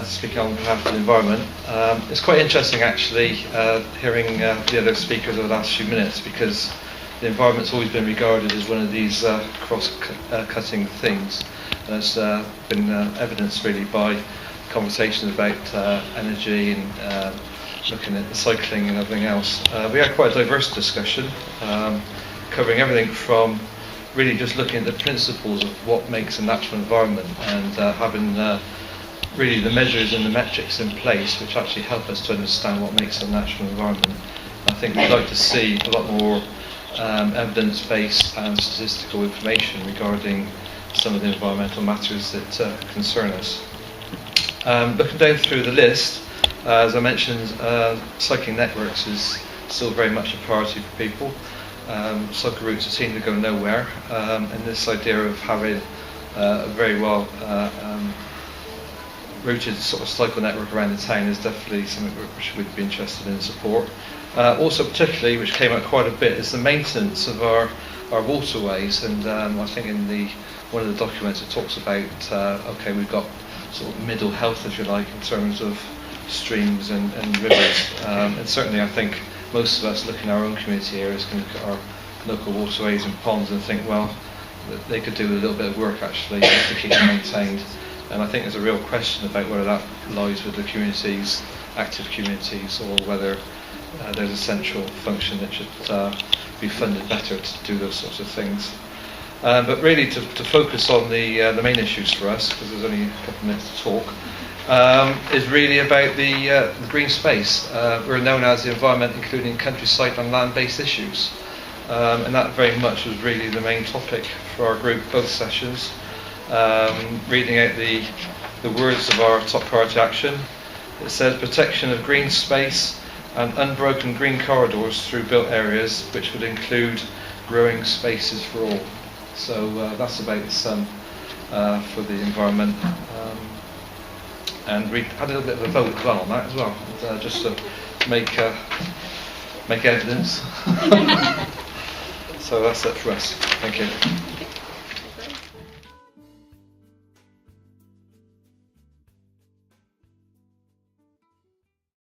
speaking on behalf of the environment. It's quite interesting actually hearing the other speakers over the last few minutes, because the environment's always been regarded as one of these cross-cutting things. And it's been evidenced really by conversations about energy and looking at the cycling and everything else. We had quite a diverse discussion, covering everything from really just looking at the principles of what makes a natural environment, and having really the measures and the metrics in place which actually help us to understand what makes a natural environment. I think we'd like to see a lot more evidence-based and statistical information regarding some of the environmental matters that concern us. Looking down through the list, as I mentioned, cycling networks is still very much a priority for people. Cycle routes seem to go nowhere, and this idea of having a very well routed sort of cycle network around the town is definitely something which we'd be interested in support. Also particularly, which came out quite a bit, is the maintenance of our waterways, and I think in one of the documents it talks about okay, we've got sort of middle health, if you like, in terms of streams and rivers, and certainly I think most of us looking at our own community areas can look at our local waterways and ponds and think, well, they could do a little bit of work actually just to keep them maintained. And I think there's a real question about whether that lies with the communities, active communities, or whether there's a central function that should be funded better to do those sorts of things. But really to focus on the main issues for us, because there's only a couple of minutes to talk, is really about the green space. We're known as the environment including countryside and land-based issues, and that very much was really the main topic for our group, both sessions. Reading out the words of our top priority action, it says protection of green space and unbroken green corridors through built areas, which would include growing spaces for all. So that's about the sum for the environment. And we had a little bit of a vote as well on that as well, just to make evidence. So that's it for us. Thank you.